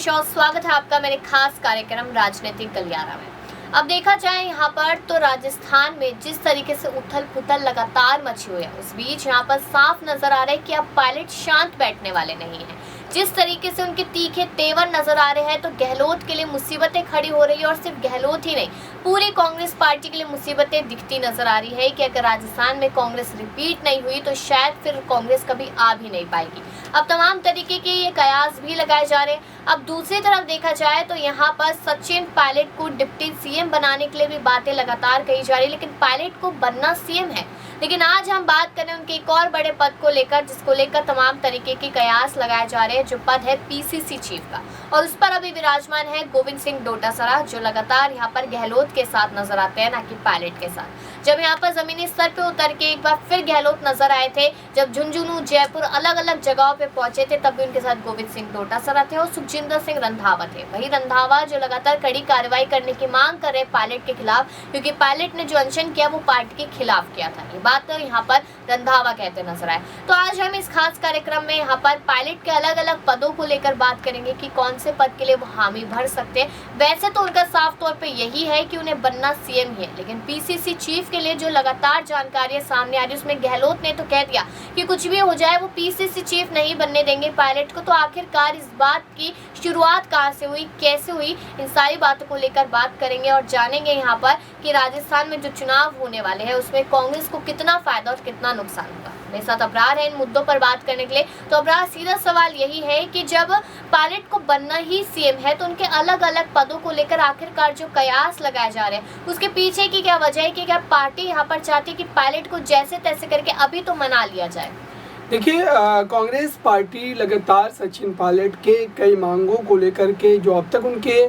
आशीष और स्वागत है आपका मेरे खास कार्यक्रम राजनीतिक गलियारा में। अब देखा जाए यहाँ पर तो राजस्थान में जिस तरीके से उथल पुथल लगातार मची हुई है, उस बीच यहाँ पर साफ नजर आ रहा है कि अब पायलट शांत बैठने वाले नहीं हैं। जिस तरीके से उनके तीखे तेवर नजर आ रहे हैं तो गहलोत के लिए मुसीबतें खड़ी हो रही है और सिर्फ गहलोत ही नहीं, पूरी कांग्रेस पार्टी के लिए मुसीबतें दिखती नजर आ रही है कि अगर राजस्थान में कांग्रेस रिपीट नहीं हुई तो शायद फिर कांग्रेस कभी आ भी नहीं पाएगी। अब तमाम तरीके के ये कयास भी लगाए जा रहे हैं। अब दूसरी तरफ देखा जाए तो यहाँ पर सचिन पायलट को डिप्टी सीएम बनाने के लिए भी बातें लगातार कही जा रही है, लेकिन पायलट को बनना सीएम है। लेकिन आज हम बात करें उनके एक और बड़े पद को लेकर, जिसको लेकर तमाम तरीके के कयास लगाए जा रहे हैं, जो पद है पीसीसी चीफ का, और उस पर अभी विराजमान है गोविंद सिंह डोटासरा, जो लगातार यहाँ पर गहलोत के साथ नजर आते हैं, ना कि पायलट के साथ। जब यहाँ पर जमीनी स्तर पे उतर के एक बार फिर गहलोत नजर आए थे, जब झुंझुनू, जयपुर, अलग अलग जगहों पे पहुंचे थे, तब भी उनके साथ गोविंद सिंह डोटासरा थे और सुखजिंदर सिंह रंधावा थे। वही रंधावा जो लगातार कड़ी कार्रवाई करने की मांग कर रहे पायलट के खिलाफ, क्योंकि पायलट ने जो अनशन किया वो पार्टी के खिलाफ किया था। ये बात तो यहाँ पर रंधावा कहते नजर आए। तो आज हम इस खास कार्यक्रम में यहाँ पर पायलट के अलग अलग पदों को लेकर बात करेंगे कि कौन से पद के लिए वो हामी भर सकते हैं। वैसे तो उनका साफ तौर पे यही है कि उन्हें बनना सीएम ही है, लेकिन पीसीसी चीफ के लिए जो लगातार जानकारियां सामने आ रही है, उसमें गहलोत ने तो कह दिया कि कुछ भी हो जाए वो पीसीसी चीफ नहीं बनने देंगे पायलट को। तो आखिरकार इस बात की शुरुआत कहाँ से हुई, कैसे हुई, इन सारी बातों को लेकर बात करेंगे और जानेंगे यहाँ पर कि राजस्थान में जो चुनाव होने वाले हैं उसमें कांग्रेस को कितना फायदा और कितना नुकसान होगा। मेरे साथ अब्रार है इन मुद्दों पर बात करने के लिए। तो अब्रार, सीधा सवाल यही है कि जब पायलट को बनना ही सीएम है तो उनके अलग अलग पदों को लेकर आखिरकार जो कयास लगाए जा रहे हैं, उसके पीछे की क्या वजह है कि क्या पार्टी यहाँ पर चाहती है कि पायलट को जैसे तैसे करके अभी तो मना लिया जाए? देखिए, कांग्रेस पार्टी लगातार सचिन पायलट के कई मांगों को लेकर के जो अब तक उनके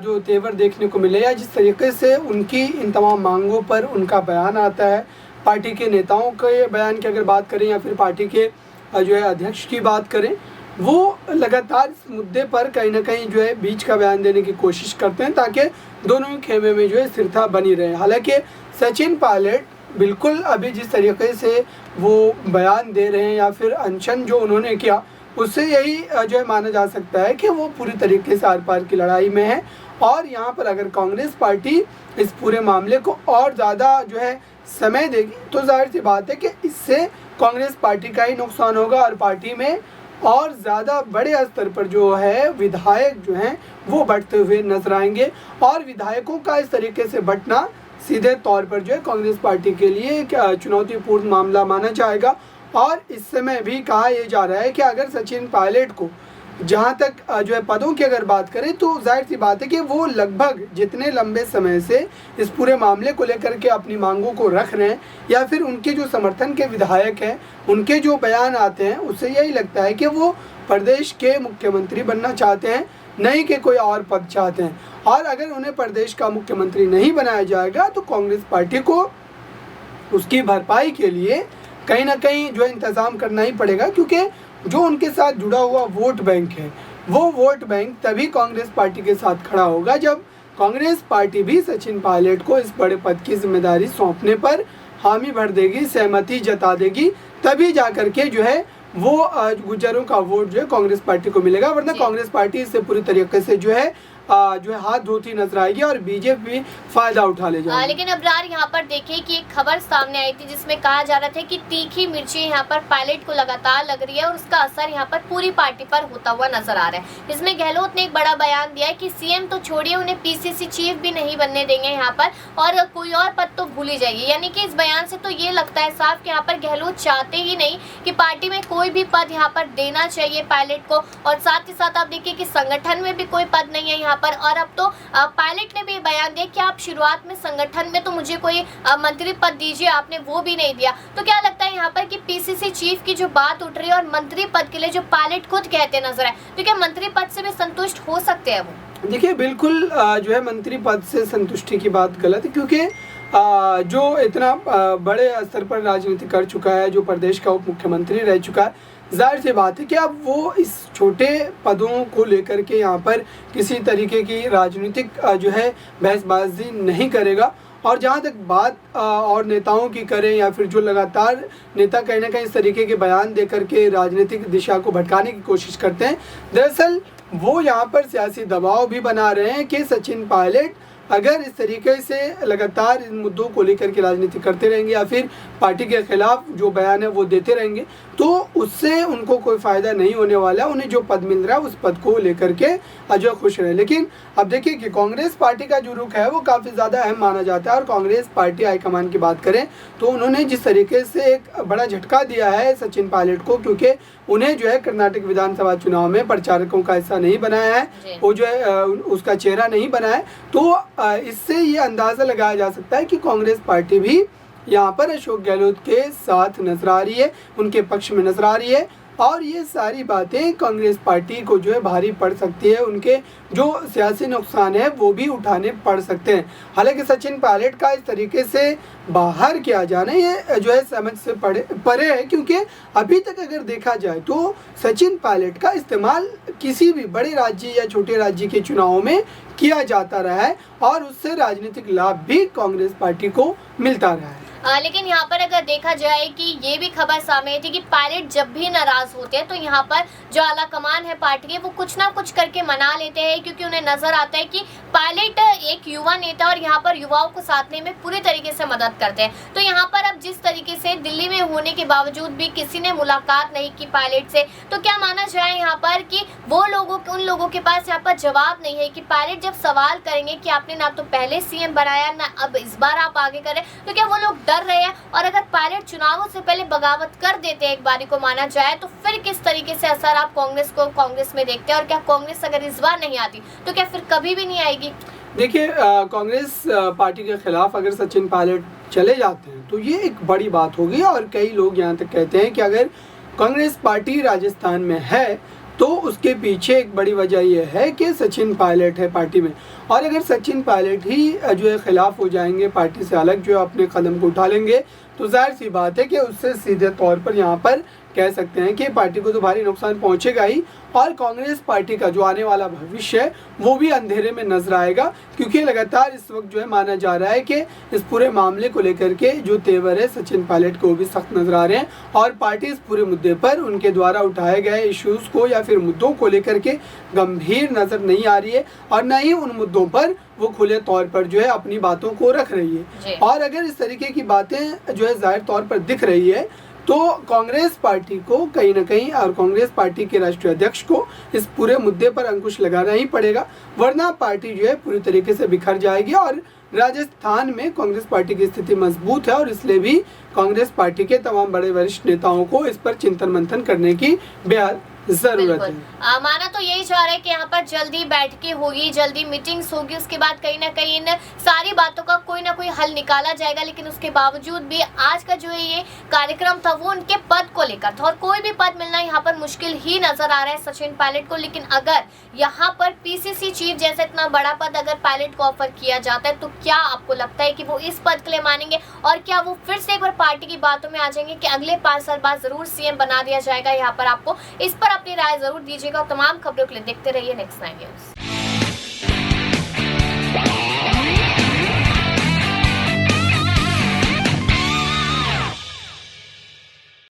जो तेवर देखने को मिले या जिस तरीके से उनकी इन तमाम मांगों पर उनका बयान आता है, पार्टी के नेताओं के बयान की अगर बात करें या फिर पार्टी के जो है अध्यक्ष की बात करें, वो लगातार इस मुद्दे पर कहीं ना कहीं जो है बीच का बयान देने की कोशिश करते हैं ताकि दोनों ही खेमे में जो है स्थिरता बनी रहे। हालांकि सचिन पायलट बिल्कुल अभी जिस तरीके से वो बयान दे रहे हैं या फिर अनशन जो उन्होंने किया, उससे यही जो है माना जा सकता है कि वो पूरी तरीके से आर पार की लड़ाई में है। और यहाँ पर अगर कांग्रेस पार्टी इस पूरे मामले को और ज़्यादा जो है समय देगी तो जाहिर सी बात है कि इससे कांग्रेस पार्टी का ही नुकसान होगा और पार्टी में और ज़्यादा बड़े स्तर पर जो है विधायक जो हैं वो बढ़ते हुए नजर आएंगे। और विधायकों का इस तरीके से बढ़ना सीधे तौर पर जो है कांग्रेस पार्टी के लिए एक चुनौतीपूर्ण मामला माना जाएगा। और इस समय भी कहा यह जा रहा है कि अगर सचिन पायलट को जहाँ तक जो है पदों की अगर बात करें तो जाहिर सी बात है कि वो लगभग जितने लंबे समय से इस पूरे मामले को लेकर के अपनी मांगों को रख रहे हैं या फिर उनके जो समर्थन के विधायक हैं उनके जो बयान आते हैं, उससे यही लगता है कि वो प्रदेश के मुख्यमंत्री बनना चाहते हैं, नहीं कि कोई और पद चाहते हैं। और अगर उन्हें प्रदेश का मुख्यमंत्री नहीं बनाया जाएगा तो कांग्रेस पार्टी को उसकी भरपाई के लिए कहीं ना कहीं जो है इंतज़ाम करना ही पड़ेगा, क्योंकि जो उनके साथ जुड़ा हुआ वोट बैंक है वो वोट बैंक तभी कांग्रेस पार्टी के साथ खड़ा होगा जब कांग्रेस पार्टी भी सचिन पायलट को इस बड़े पद की जिम्मेदारी सौंपने पर हामी भर देगी, सहमति जता देगी, तभी जाकर के जो है वो गुज्जरों का वोट जो है कांग्रेस पार्टी को मिलेगा। वरना कांग्रेस पार्टी इससे पूरी तरीके से जो है हाथ धोती नजर आएगी और बीजेपी फायदा उठा ले जाएगी। लेकिन अब्रार, यहाँ पर देखिए कि एक खबर सामने आई थी जिसमें कहा जा रहा था कि तीखी मिर्ची यहाँ पर पायलट को लगातार लग रही है और उसका असर यहाँ पर पूरी पार्टी पर होता हुआ नजर आ रहा है। इसमें गहलोत ने एक बड़ा बयान दिया है कि सीएम तो छोड़िए, उन्हें पीसीसी चीफ भी नहीं बनने देंगे यहाँ पर, और कोई और पद तो भूल ही जाइए। यानी कि इस बयान से तो ये लगता है साफ कि यहाँ पर गहलोत चाहते ही नहीं कि पार्टी में कोई भी पद यहाँ पर देना चाहिए पायलट को। और साथ ही साथ आप देखिए कि संगठन में भी कोई पद नहीं है यहाँ पर। और अब तो पायलट ने भी बयान दिया कि आप शुरुआत में संगठन में तो मुझे कोई मंत्री पद दीजिए, आपने वो भी नहीं दिया। तो क्या लगता है यहाँ पर कि पीसीसी चीफ की जो बात उठ रही है और मंत्री पद के लिए जो पायलट खुद कहते नजर आए, तो क्या मंत्री पद से भी संतुष्ट हो सकते हैं वो? देखिए, बिल्कुल जो है मंत्री पद से संतुष्टि की बात गलत है, क्योंकि जो इतना बड़े स्तर पर राजनीति कर चुका है, जो प्रदेश का उप मुख्यमंत्री रह चुका है, जाहिर सी बात है कि अब वो इस छोटे पदों को लेकर के यहाँ पर किसी तरीके की राजनीतिक जो है बहसबाजी नहीं करेगा। और जहाँ तक बात और नेताओं की करें या फिर जो लगातार नेता कहीं ना कहीं इस तरीके के बयान दे करके राजनीतिक दिशा को भटकाने की कोशिश करते हैं, दरअसल वो यहाँ पर सियासी दबाव भी बना रहे हैं कि सचिन पायलट अगर इस तरीके से लगातार इन मुद्दों को लेकर के राजनीति करते रहेंगे या फिर पार्टी के खिलाफ जो बयान है वो देते रहेंगे तो उससे उनको कोई फ़ायदा नहीं होने वाला। उन्हें जो पद मिल रहा है उस पद को लेकर के जो खुश रहे। लेकिन अब देखिए कि कांग्रेस पार्टी का जो रुख है वो काफ़ी ज़्यादा अहम माना जाता है और कांग्रेस पार्टी हाईकमान की बात करें तो उन्होंने जिस तरीके से एक बड़ा झटका दिया है सचिन पायलट को, क्योंकि उन्हें जो है कर्नाटक विधानसभा चुनाव में प्रचारकों का हिस्सा नहीं बनाया है, वो जो है उसका चेहरा नहीं बनाया है, तो इससे ये अंदाज़ा लगाया जा सकता है कि कांग्रेस पार्टी भी यहाँ पर अशोक गहलोत के साथ नजर आ रही है, उनके पक्ष में नजर आ रही है और ये सारी बातें कांग्रेस पार्टी को जो है भारी पड़ सकती है, उनके जो सियासी नुकसान है वो भी उठाने पड़ सकते हैं। हालांकि सचिन पायलट का इस तरीके से बाहर किया जाना ये जो है समझ से परे है, क्योंकि अभी तक अगर देखा जाए तो सचिन पायलट का इस्तेमाल किसी भी बड़े राज्य या छोटे राज्य के चुनावों में किया जाता रहा है और उससे राजनीतिक लाभ भी कांग्रेस पार्टी को मिलता रहा है। लेकिन यहाँ पर अगर देखा जाए कि ये भी खबर सामने आई थी कि पायलट जब भी नाराज होते हैं तो यहाँ पर जो आला कमान है पार्टी के वो कुछ ना कुछ करके मना लेते हैं, क्योंकि उन्हें नजर आता है कि पायलट एक युवा नेता और यहाँ पर युवाओं को साधने में पूरे तरीके से मदद करते हैं। तो यहाँ पर अब जिस तरीके से दिल्ली में होने के बावजूद भी किसी ने मुलाकात नहीं की पायलट से, तो क्या माना जाए यहाँ पर कि वो उन लोगों के पास यहाँ पर जवाब नहीं है कि पायलट जब सवाल करेंगे कि आपने ना तो पहले सीएम बनाया ना अब इस बार आप आगे करें, तो क्या वो लोग डर रहे हैं? और अगर पायलट चुनावों से पहले बगावत कर देते हैं एक बारी को माना जाए तो फिर किस तरीके से असर आप कांग्रेस में देखते हैं और क्या कांग्रेस अगर इस बार नहीं आती तो क्या फिर कभी भी नहीं आएगी? देखिए कांग्रेस पार्टी के खिलाफ अगर सचिन पायलट चले जाते हैं तो ये एक बड़ी बात होगी और कई लोग यहाँ तक कहते हैं कि अगर कांग्रेस पार्टी राजस्थान में है तो उसके पीछे एक बड़ी वजह यह है कि सचिन पायलट है पार्टी में, और अगर सचिन पायलट ही जो है खिलाफ हो जाएंगे, पार्टी से अलग जो है अपने कदम को उठा लेंगे, तो जाहिर सी बात है कि उससे सीधे तौर पर यहाँ पर कह सकते हैं कि पार्टी को तो भारी नुकसान पहुँचेगा ही और कांग्रेस पार्टी का जो आने वाला भविष्य है वो भी अंधेरे में नजर आएगा, क्योंकि लगातार इस वक्त जो है माना जा रहा है कि इस पूरे मामले को लेकर के जो तेवर है सचिन पायलट को वो भी सख्त नजर आ रहे हैं और पार्टी इस पूरे मुद्दे पर उनके द्वारा उठाए गए इश्यूज़ को या फिर मुद्दों को लेकर के गंभीर नज़र नहीं आ रही है और न ही उन मुद्दों पर वो खुले तौर पर जो है अपनी बातों को रख रही है। और अगर इस तरीके की बातें जो है जाहिर तौर पर दिख रही है तो कांग्रेस पार्टी को कहीं ना कहीं और कांग्रेस पार्टी के राष्ट्रीय अध्यक्ष को इस पूरे मुद्दे पर अंकुश लगाना ही पड़ेगा, वरना पार्टी जो है पूरी तरीके से बिखर जाएगी। और राजस्थान में कांग्रेस पार्टी की स्थिति मजबूत है और इसलिए भी कांग्रेस पार्टी के तमाम बड़े वरिष्ठ नेताओं को इस पर चिंतन मंथन करने की बेहद जरूरत है। माना तो यही चाह रहे हैं कि यहाँ पर जल्दी बैठकें होगी, जल्दी मीटिंग्स होगी, उसके बाद कहीं ना कहीं इन सारी बातों का कोई ना कोई हल निकाला जाएगा। लेकिन उसके बावजूद भी आज का जो है ये कार्यक्रम था वो उनके पद को लेकर था और कोई भी पद मिलना यहाँ पर मुश्किल ही नजर आ रहा है सचिन पायलट को। लेकिन अगर यहाँ पर पीसीसी चीफ जैसा इतना बड़ा पद अगर पायलट को ऑफर किया जाता है तो क्या आपको लगता है कि वो इस पद के लिए मानेंगे और क्या वो फिर से एक बार पार्टी की बातों में आ जाएंगे कि अगले 5 साल बाद जरूर सीएम बना दिया जाएगा? यहाँ पर आपको इस पर अपनी राय जरूर दीजिएगा। तमाम खबरों के लिए देखते रहिए नेक्स्ट 9 न्यूज़।